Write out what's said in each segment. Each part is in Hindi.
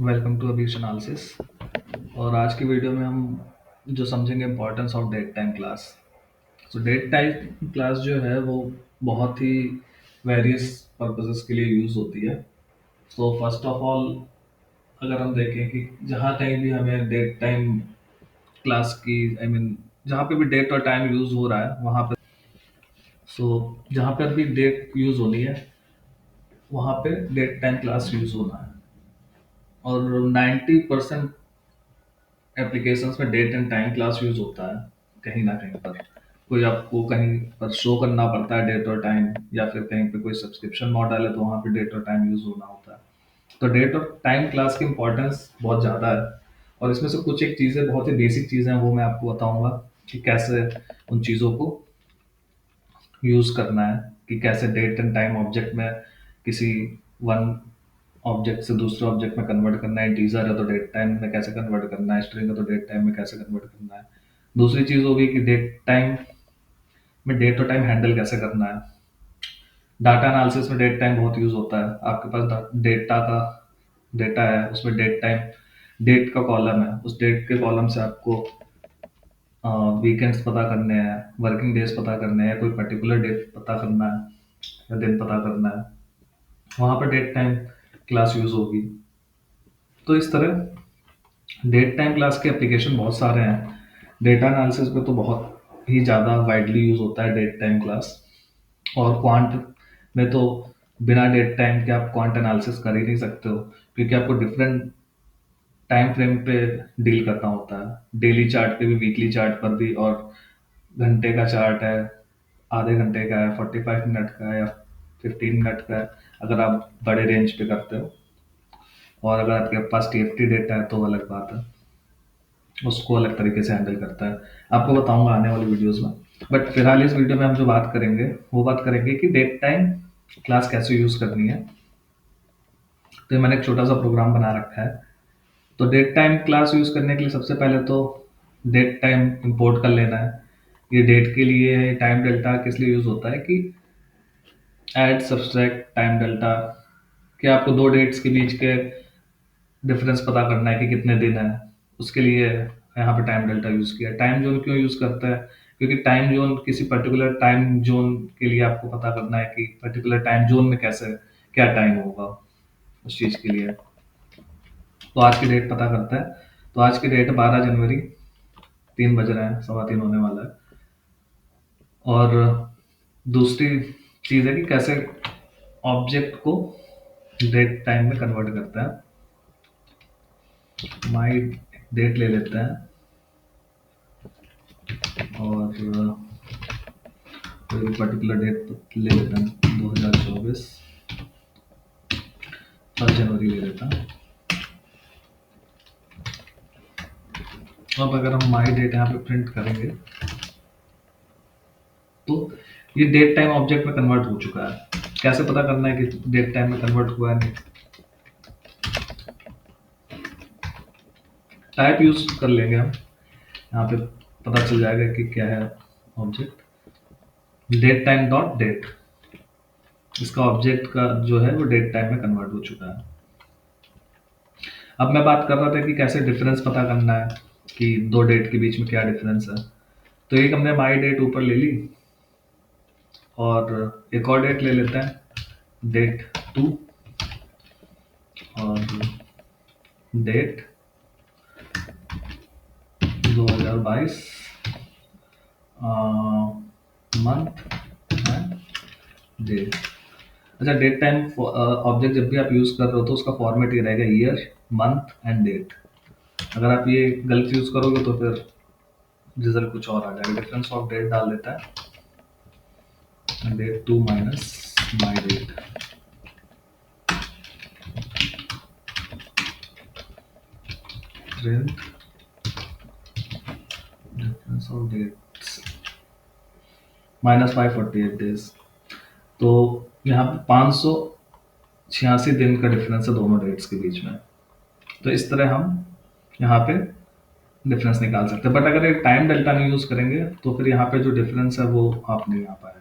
Welcome to Abhish analysis. और आज की वीडियो में हम जो समझेंगे importance of date time class. तो डेट टाइम क्लास जो है वो बहुत ही वेरियस पर्पसेस के लिए यूज़ होती है। तो फर्स्ट ऑफ ऑल अगर हम देखें कि जहाँ कहीं भी हमें डेट टाइम क्लास की जहाँ पे भी डेट और टाइम यूज़ हो रहा है वहाँ पे जहाँ पर भी डेट यूज़ होनी है वहाँ पे डेट टाइम क्लास यूज़ होना है। और 90% एप्लीकेशंस में date and time class use होता है। कहीं ना कहीं पर कोई आपको कहीं पर शो करना पड़ता है डेट और टाइम, या फिर कहीं पे कोई सब्सक्रिप्शन मॉडल है तो वहाँ पे डेट और टाइम यूज होना होता है। तो डेट और टाइम क्लास की इंपॉर्टेंस बहुत ज़्यादा है। और इसमें से कुछ एक चीज़ें, बहुत ही बेसिक चीज़ें हैं, वो मैं आपको बताऊंगा कि कैसे उन चीज़ों को यूज़ करना है। कि कैसे डेट एंड टाइम ऑब्जेक्ट में किसी वन ऑब्जेक्ट से दूसरे ऑब्जेक्ट में कन्वर्ट करना है। इंटीजर है तो डेट टाइम में कैसे कन्वर्ट करना है, स्ट्रिंग है तो डेट टाइम में कैसे कन्वर्ट करना है। दूसरी चीज़ होगी कि डेट टाइम में डेट और टाइम हैंडल कैसे करना है। डाटा एनालिसिस में डेट टाइम बहुत यूज़ होता है। आपके पास डेटा है, उसमें डेट टाइम, डेट का कॉलम है, उस डेट के कॉलम से आपको वीकेंड्स पता करने हैं, वर्किंग डेज पता करने हैं, कोई पर्टिकुलर डेट पता करना है या दिन पता करना है, वहाँ पर डेट टाइम क्लास यूज़ होगी। तो इस तरह डेट टाइम क्लास के एप्लीकेशन बहुत सारे हैं। डेटा एनालिसिस में तो बहुत ही ज़्यादा वाइडली यूज़ होता है डेट टाइम क्लास। और क्वांट में तो बिना डेट टाइम के आप क्वांट एनालिसिस कर ही नहीं सकते हो, क्योंकि आपको डिफरेंट टाइम फ्रेम पे डील करना होता है। डेली चार्ट पे भी, वीकली चार्ट पर भी, और घंटे का चार्ट है, आधे घंटे का है, 45 मिनट का है, या 15 मिनट का है, अगर आप बड़े रेंज पे करते हो। और अगर आपके पास टीएफटी डेटा है तो अलग बात है, उसको अलग तरीके से हैंडल करता है। आपको बताऊंगा आने वाली वीडियोस में। बट फिलहाल इस वीडियो में हम जो बात करेंगे वो बात करेंगे कि डेट टाइम क्लास कैसे यूज करनी है। तो ये मैंने एक छोटा सा प्रोग्राम बना रखा है। तो डेट टाइम क्लास यूज करने के लिए सबसे पहले तो डेट टाइम इंपोर्ट कर लेना है। ये डेट के लिए है। टाइम डेल्टा किस लिए यूज होता है कि ऐड सब्सट्रैक्ट टाइम डेल्टा, कि आपको दो डेट्स के बीच के डिफरेंस पता करना है कि कितने दिन है। उसके लिए यहाँ पे टाइम डेल्टा यूज किया। टाइम जोन क्यों यूज करता है? क्योंकि टाइम जोन, किसी पर्टिकुलर टाइम जोन के लिए आपको पता करना है कि पर्टिकुलर टाइम जोन में कैसे क्या टाइम होगा उस चीज के लिए। तो आज की डेट पता करता है। तो आज की डेट 12 जनवरी, 3 बज रहे हैं, 3:15 होने वाला है। और दूसरी चीज है कि कैसे ऑब्जेक्ट को डेट टाइम में कन्वर्ट करता है। माई डेट ले लेते हैं और कोई भी पर्टिकुलर डेट ले लेते हैं, 2024, 1 जनवरी ले लेता हूँ। अब अगर हम माई डेट यहाँ पे प्रिंट करेंगे तो ये डेट टाइम ऑब्जेक्ट में कन्वर्ट हो चुका है। कैसे पता करना है कि डेट टाइम में कन्वर्ट हुआ है नहीं? टाइप यूज कर लेंगे हम। यहाँ पे पता चल जाएगा कि क्या है object. Date time dot date, इसका ऑब्जेक्ट का जो है वो डेट टाइम में कन्वर्ट हो चुका है। अब मैं बात कर रहा था कि कैसे डिफरेंस पता करना है, कि दो डेट के बीच में क्या डिफरेंस है। तो एक हमने माई डेट ऊपर ले ली, और एक और डेट ले लेते हैं, डेट 2, और डेट 2022, मंथ एंड डेट। अच्छा, डेट टाइम ऑब्जेक्ट जब भी आप यूज कर रहे हो तो उसका फॉर्मेट ये रहेगा, ईयर, मंथ एंड डेट। अगर आप ये गलत यूज करोगे तो फिर रिजल्ट कुछ और आ जाएगा। डिफरेंस ऑफ डेट डाल देता है, date 2 minus my date. Print difference of dates -548 days. तो यहाँ पे 586 दिन का डिफरेंस है दोनों डेट्स के बीच में। तो इस तरह हम यहाँ पे डिफरेंस निकाल सकते हैं। बट अगर एक टाइम डेल्टा नहीं यूज करेंगे तो फिर यहाँ पे जो डिफरेंस है वो आप नहीं आ पाएगा।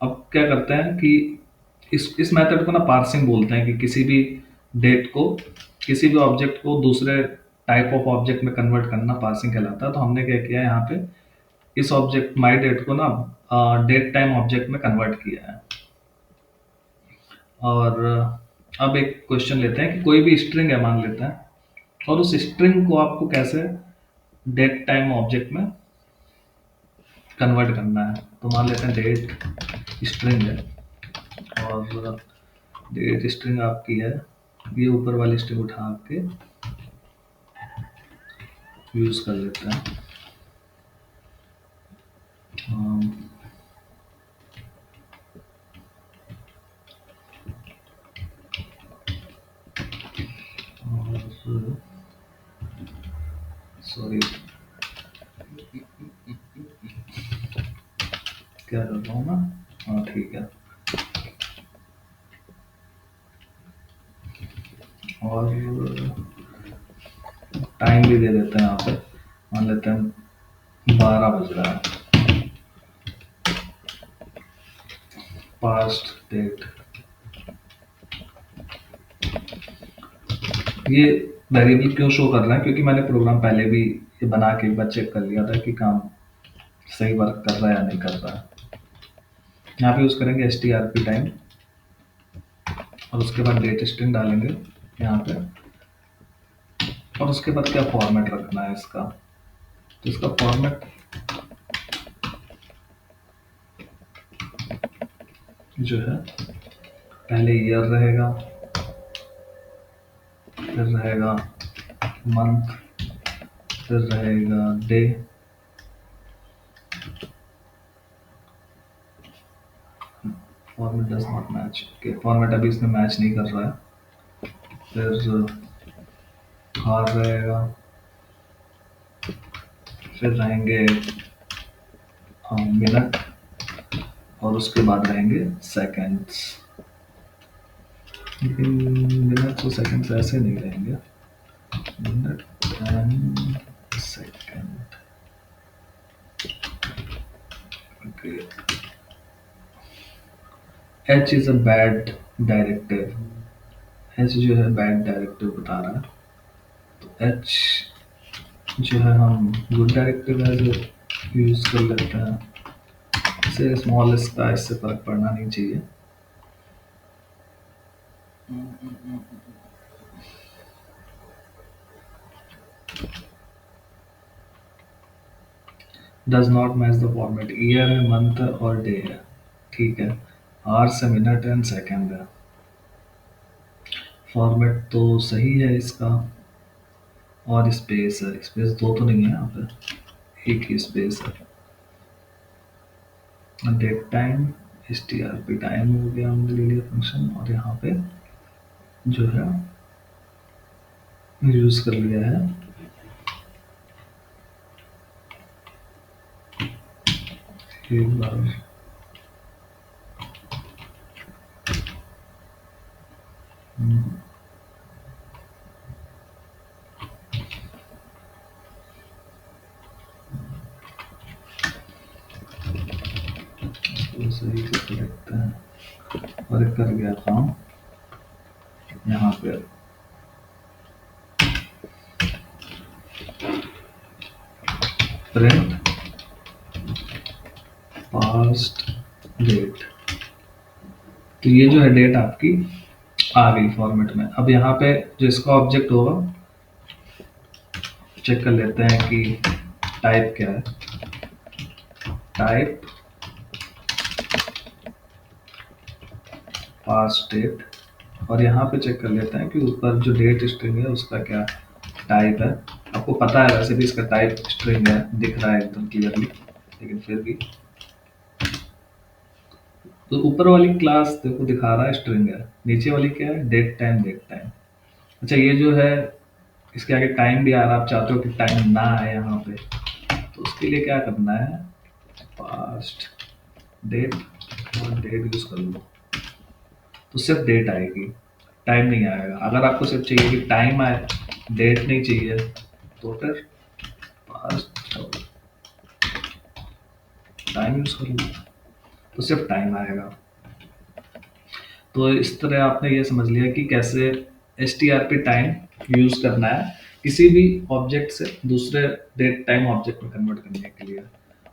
अब क्या करते हैं कि इस मेथड को ना पार्सिंग बोलते हैं, कि किसी भी डेट को, किसी भी ऑब्जेक्ट को दूसरे टाइप ऑफ ऑब्जेक्ट में कन्वर्ट करना पार्सिंग कहलाता है। तो हमने क्या किया है यहाँ पे, इस ऑब्जेक्ट माई डेट को ना डेट टाइम ऑब्जेक्ट में कन्वर्ट किया है। और अब एक क्वेश्चन लेते हैं कि कोई भी स्ट्रिंग है मान लेते हैं, और उस स्ट्रिंग को आपको कैसे डेट टाइम ऑब्जेक्ट में कन्वर्ट करना है। तो मान लेते हैं डेट स्ट्रिंग है, और डेट स्ट्रिंग आपकी है, ये ऊपर वाली स्ट्रिंग उठा के यूज कर लेते हैं। अम, और सॉरी, क्या कर रहा हूँ मैं, हाँ ठीक है। और टाइम भी दे देते हैं यहाँ पे, मान लेते हैं 12 बज रहा है, पास्ट डेट। ये वेरिएबल क्यों शो कर रहा है, क्योंकि मैंने प्रोग्राम पहले भी ये बना के एक बार चेक कर लिया था कि काम सही वर्क कर रहा है या नहीं कर रहा है। यहाँ पे यूज करेंगे S T R P time, और उसके बाद डेट स्ट्रिंग डालेंगे यहाँ पे, और उसके बाद क्या फॉर्मेट रखना है इसका। तो इसका फॉर्मेट जो है, पहले ईयर रहेगा, फिर रहेगा मंथ, फिर रहेगा day, format does not match, okay format अभी इसमें मैच नहीं कर रहा है। फिर हार रहेगा, फिर रहेंगे मिनट, और उसके बाद रहेंगे सेकंड्स। लेकिन मिनट्स और सेकंड्स ऐसे नहीं रहेंगे, minute and second, okay. H is a bad directive, H जो है बैड डायरेक्टिव बता रहा है। तो एच जो है हम गुड डायरेक्टिव है जो यूज कर लेते हैं। इसे स्मॉल इसका इससे फर्क पड़ना नहीं चाहिए। Does not match the format, year है, मंथ है और डे है, ठीक है। आवर्स है, मिनट एंड सेकंड है। फॉर्मेट तो सही है इसका, और स्पेस है, स्पेस दो तो नहीं है यहाँ पे, एक ही स्पेस है। Date time S T R P time हो गया हमने ले लिया फंक्शन, और यहाँ पे जो है यूज कर लिया है एक बार। तो सही से देखते हैं, और एक कर गया काम यहाँ पे। प्रिंट पास्ट डेट, तो ये जो है डेट आपकी आ गई फॉर्मेट में। अब यहाँ पे जो इसका ऑब्जेक्ट होगा, चेक कर लेते हैं कि टाइप क्या है। टाइप पास्ट डेट, और यहाँ पे चेक कर लेते हैं कि ऊपर जो डेट स्ट्रिंग है उसका क्या टाइप है। आपको पता है वैसे भी इसका टाइप स्ट्रिंग है, दिख रहा है एकदम क्लियरली, लेकिन फिर भी तो ऊपर वाली क्लास देखो दिखा रहा है स्ट्रिंग है, नीचे वाली क्या है, डेट टाइम डेट टाइम। अच्छा ये जो है इसके आगे टाइम भी आ रहा है, आप चाहते हो कि टाइम ना आए यहाँ पे, तो उसके लिए क्या करना है, पास्ट डेट और डेट यूज कर लो, तो सिर्फ डेट आएगी, टाइम नहीं आएगा। अगर आपको सिर्फ चाहिए कि टाइम आए, डेट नहीं चाहिए, तो फिर पास्ट टाइम यूज कर लो, तो सिर्फ टाइम आएगा। तो इस तरह आपने ये समझ लिया कि कैसे S T R P time use करना है किसी भी ऑब्जेक्ट से दूसरे डेट टाइम ऑब्जेक्ट में कन्वर्ट करने के लिए।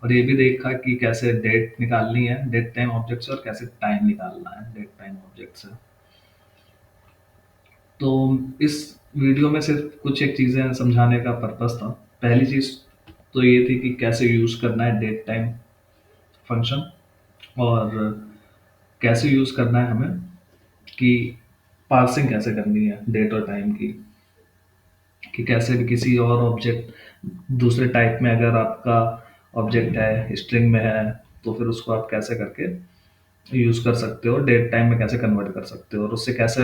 और ये भी देखा कि कैसे डेट निकालनी है डेट टाइम ऑब्जेक्ट से और कैसे टाइम निकालना है डेट टाइम ऑब्जेक्ट से। तो इस वीडियो में सिर्फ कुछ एक चीज़ें समझाने का पर्पस था। पहली चीज़ तो ये थी कि कैसे यूज़ करना है डेट टाइम फंक्शन, और कैसे यूज़ करना है हमें कि पार्सिंग कैसे करनी है डेट और टाइम की, कि कैसे भी किसी और ऑब्जेक्ट दूसरे टाइप में अगर आपका ऑब्जेक्ट है स्ट्रिंग में है तो फिर उसको आप कैसे करके यूज़ कर सकते हो, डेट टाइम में कैसे कन्वर्ट कर सकते हो और उससे कैसे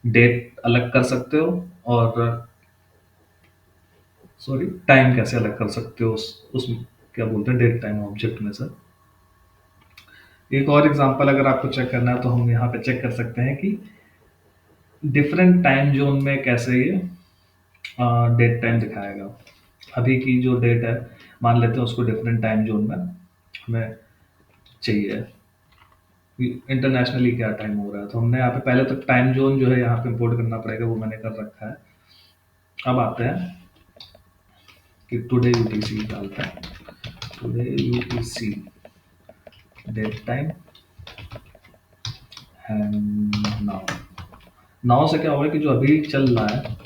डेट अलग कर सकते हो, और सॉरी टाइम कैसे अलग कर सकते हो उस क्या बोलते हैं डेट टाइम ऑब्जेक्ट में से। एक और एग्जांपल अगर आपको चेक करना है तो हम यहाँ पे चेक कर सकते हैं कि डिफरेंट टाइम जोन में कैसे ये डेट टाइम दिखाएगा। अभी की जो डेट है मान लेते हैं उसको डिफरेंट टाइम जोन में हमें चाहिए इंटरनेशनली क्या टाइम हो रहा है, तो हमने यहाँ पे पहले तो टाइम जोन जो है यहाँ पे इंपोर्ट करना पड़ेगा, वो मैंने कर रखा है। अब आते हैं कि टुडे यूटीसी डालते हैं, today UTC date time and now. Now से क्या होगा कि जो अभी चल रहा है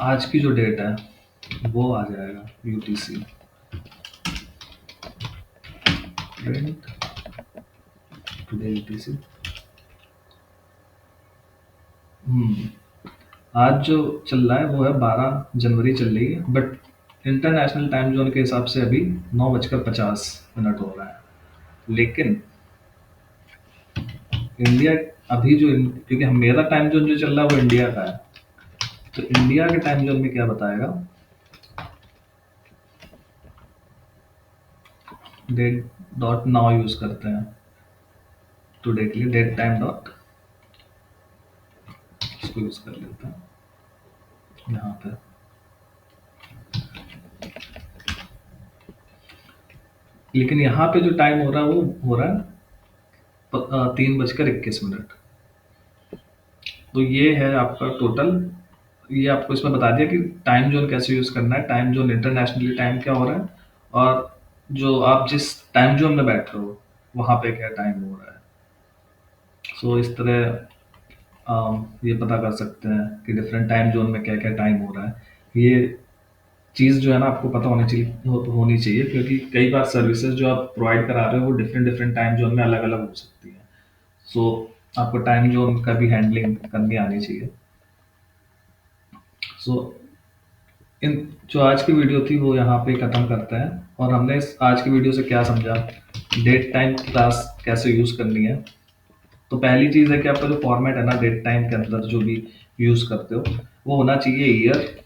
आज की जो डेट है वो आ जाएगा यूटीसी प्रिंट टुडे यूटीसी। आज जो चल रहा है वो है 12 जनवरी चल रही है, बट इंटरनेशनल टाइम जोन के हिसाब से अभी 9:50 हो रहा है। लेकिन इंडिया अभी जो क्योंकि हम मेरा टाइम जोन जो चल रहा है वो इंडिया का है, तो इंडिया के टाइम जोन में क्या बताएगा, डेट डॉट नाउ यूज करते हैं टुडे के लिए, डेट टाइम डॉट इसको यूज कर लेते हैं यहाँ पे। लेकिन यहाँ पे जो टाइम हो रहा है वो हो रहा है 3:21। तो ये है आपका टोटल, ये आपको इसमें बता दिया कि टाइम जोन कैसे यूज करना है, टाइम जोन इंटरनेशनली टाइम क्या हो रहा है, और जो आप जिस टाइम जोन में बैठ रहे हो वहाँ पे क्या टाइम हो रहा है। सो इस तरह ये पता कर सकते हैं कि डिफरेंट टाइम जोन में क्या क्या टाइम हो रहा है। ये चीज़ जो है ना आपको पता होनी चाहिए होनी चाहिए, क्योंकि कई बार सर्विसेज जो आप प्रोवाइड करा रहे हो वो डिफरेंट डिफरेंट टाइम जोन में अलग अलग हो सकती है। सो आपको टाइम जोन का भी हैंडलिंग करनी आनी चाहिए। सो इन जो आज की वीडियो थी वो यहाँ पे ख़त्म करते हैं, और हमने इस आज की वीडियो से क्या समझा, डेट टाइम क्लास कैसे यूज़ करनी है। तो पहली चीज़ है कि आपका जो फॉर्मेट है ना डेट टाइम के अंदर जो भी यूज़ करते हो वो होना चाहिए ईयर,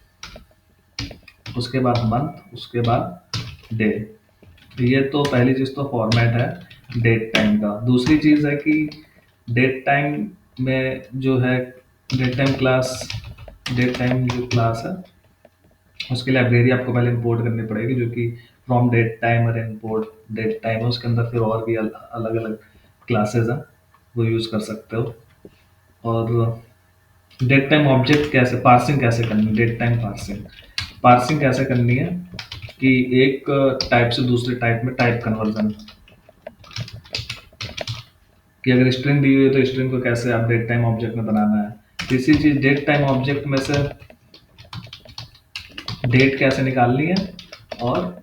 उसके बाद मंथ, उसके बाद डे। ये तो पहली चीज़ तो फॉर्मेट है डेट टाइम का। दूसरी चीज़ है कि डेट टाइम में जो है date time class, date time जो क्लास है उसकी लाइब्रेरी आपको पहले इंपोर्ट करनी पड़ेगी, जो कि फ्रॉम डेट टाइम और इंपोर्ट डेट टाइम है। उसके अंदर फिर और भी अलग अलग क्लासेस हैं वो यूज़ कर सकते हो। और डेट टाइम ऑब्जेक्ट कैसे पार्सिंग कैसे करनी है, डेट टाइम पार्सिंग पार्सिंग कैसे करनी है कि एक टाइप से दूसरे टाइप में टाइप कन्वर्जन, कि अगर स्ट्रिंग दी हुई है तो स्ट्रिंग को कैसे आप डेट टाइम ऑब्जेक्ट में बनाना है। इसी चीज डेट टाइम ऑब्जेक्ट में से डेट कैसे निकालनी है, और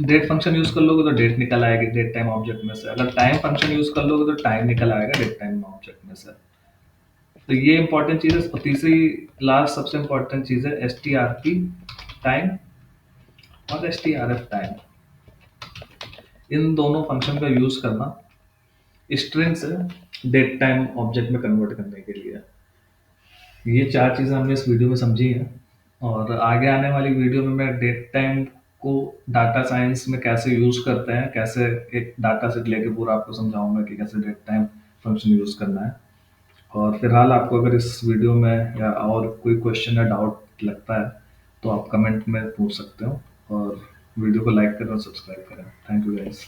डेट फंक्शन यूज कर लोगे तो डेट निकल आएगी डेट टाइम ऑब्जेक्ट में से, अगर टाइम फंक्शन यूज कर लोगे तो टाइम निकल आएगा डेट टाइम ऑब्जेक्ट में से। तो ये इंपॉर्टेंट चीज है। और तीसरी लास्ट सबसे इंपॉर्टेंट चीज है S T R P time और S T R F time. इन दोनों फंक्शन का यूज करना स्ट्रिंग से डेट टाइम ऑब्जेक्ट में कन्वर्ट करने के लिए। ये चार चीज़ें हमने इस वीडियो में समझी हैं, और आगे आने वाली वीडियो में मैं डेट टाइम को डाटा साइंस में कैसे यूज़ करते हैं, कैसे एक डाटा सेट लेके पूरा आपको समझाऊंगा कि कैसे डेट टाइम फंक्शन यूज़ करना है। और फिलहाल आपको अगर इस वीडियो में या और कोई क्वेश्चन या डाउट लगता है तो आप कमेंट में पूछ सकते हो, और वीडियो को लाइक करें और सब्सक्राइब करें। Thank you guys.